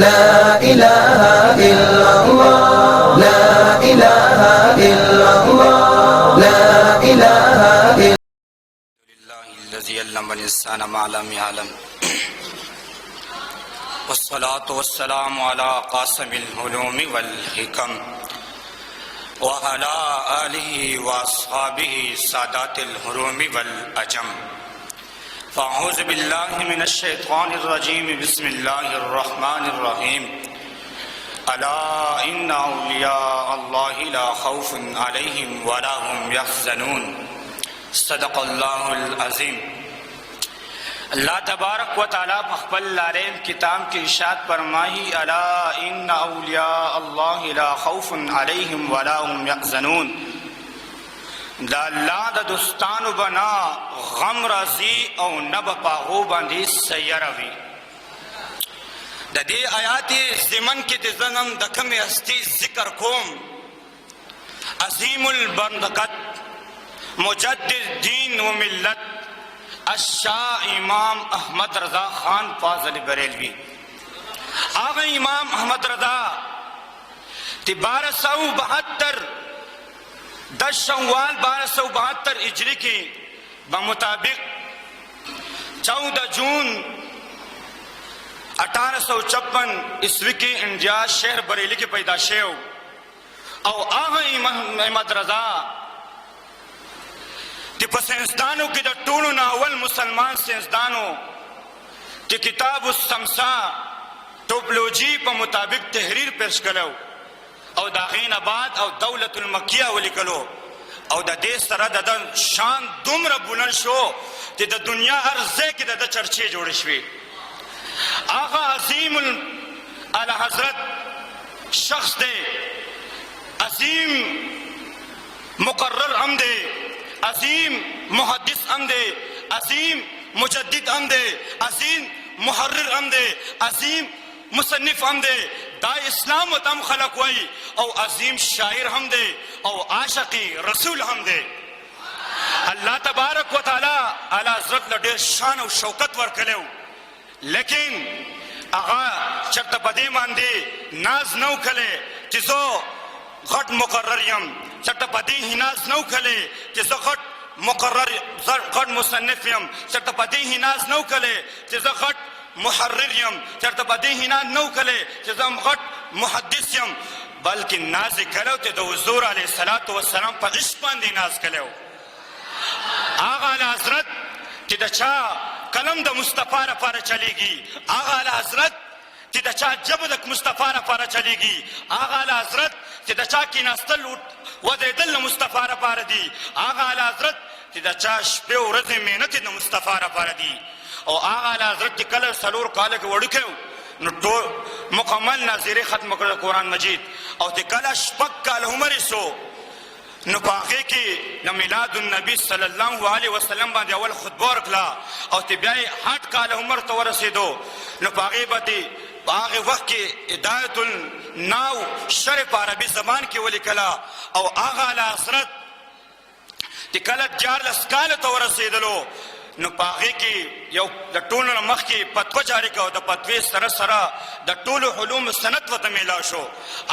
لا إله إلا الله لا إله إلا الله لا إله إلا لله الذي علم الإنسان ما لم يعلم والصلاة والسلام على قاسم العلوم والحكم وعلى آله وأصحابه سادات الحروم والأجم فأعوذ بالله من الشيطان الرجيم بسم الله الرحمن الرحيم ألا إن أولياء الله لا خوف عليهم ولا هم يحزنون صدق الله العظیم. اللہ تبارک و تعالیٰ بخبل لارین کتاب کی ارشاد فرمائی الا ان اولیاء اللہ لا خوف علیہم ولا هم یحزنون. دا اللہ دا دوستانو بنا غم رازی او نب پاغو باندی سیروی. دا دی آیات زمن کی دی زنم دکم استی ذکر کوم عظیم البرکت مجدد دین و ملت الشاہ امام احمد رضا خان فاضل بریلوی. آغا امام احمد رضا 1272 10 شوال 1272 ہجری کی بمطابق 14 جون 1856 عیسوی کی انڈیا شہر بریلی کی پیدائش ہو. او آغا امام احمد رضا تی پا سینسدانو کی دا طولو ناول مسلمان سینسدانو تی کتاب السمسا ٹوپلوجی پا مطابق تحریر پیش کلو او دا غین آباد او دولت المکیہ ولی کلو او دا دیس سره دا شان دومره بلند شو تی دا دنیا ارزے کی دا چرچے جوڑ شوی. آغا عظیم اعلی حضرت شخص دے عظیم مقرر ہم دے عظیم محدث ہم دے عظیم مجدد ہم دے عظیم محرر ہم دے عظیم مصنف ہم دے دا اسلام و تم خلق وائی او عظیم شاعر ہم دے او عاشقی رسول ہم دے. اللہ تبارک و تعالی اعلی حضرت لڈے شان و شوکت ورکلیو لیکن آغا چرت بدے ماندے ناز نو کھلے چیزو غٹ مقرر یم چرت بدے ہی ناز نو کھلے چیزو غٹ مقرر غٹ مصنف یم چرت بدے ہی ناز نو کھلے چیزو غٹ محرر یم چرت بدے ہی ناز نو کھلے چیزو غٹ محدث یم بلکہ ناز کھلو تے دو حضور علیہ السلام پا عشق باندی ناز کھلو. آغا علی حضرت تی دا چا قلم دا مصطفیٰ را پارا چلے گی. آغا علی حضرت تی دا چا جب دا مصطفیٰ را پارا چلے گی. آغا علی حضرت تی دا چا کی ناستل ودیدل مصطفیٰ را پارا دی. آغا علی حضرت تی دا چا شپے و رز محنت دا مصطفیٰ را پارا دی. او آغا علی حضرت تی کل سلور کالک وڑکیو نو مکمل ناظر ختم کرد قرآن مجید او تی کل شپک کال عمر سو نو پاغے کی میلاد النبی صلی اللہ علیہ وسلم باندې اول خطبه ورکلا او تی بیا هټ کال عمر ته ورسېدو نو پاغے باندې پاغے وخت کې ہدایت الناو شرف عربی زبان کې ولیکلا او آغا علی حضرت تی کله 14 کال ته ورسېدلو نو پاغے کی یو د ټولو مخ کې فتوا جاری کړه د فتوی سره سره د ټولو علوم سند وته میلا شو.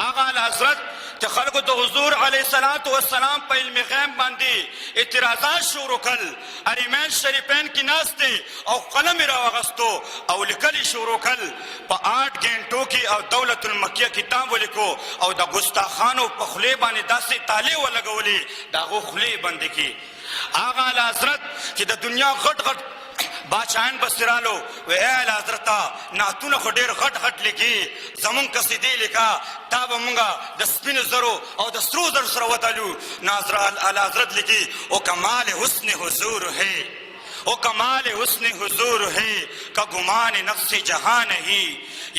آغا علی حضرت ته خلقو د حضور علیه السلام په علم غیب باندې اعتراضات شروع کړل. اریمین شریفین کې ناستې او قلم را واغستو او لیکل شروع کړل په 8 غنټو کې او دولت المکیہ کتاب ولیکو او د ګستاخانو په خلی باندې داسې تاله ولګولې داغه خلی باندې کې. آغا علی حضرت چې د دنیا غټ غټ باچان بسرالو و اے اعلی حضرت ناتونه خو ډیر غټ غټ لکی زمون قصیدې لیکا تا به مونږه د سپینو زرو او د سرو زرو سره وتلو. ناظر اعلی حضرت لکی او کمال حسن حضور ہے او کمال حسن حضور ہے کا گمان نفس جہاں نہیں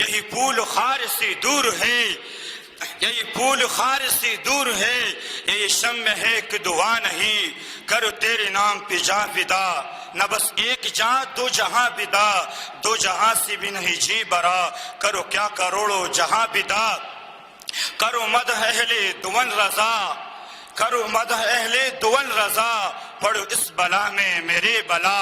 یہی پھول خار سے دور ہے یہی پھول خار سے دور ہے یہ شمع ہے کہ دعا نہیں کرو تیرے نام پہ جا فدا نہ بس ایک جہاں دو جہاں بدا دو جہاں سے بھی نہیں جی برا کرو کیا کروڑوں جہاں بدا کرو مدح اہل دون رضا کرو مدح اہل دون رضا پڑھو اس بلا میں میری بلا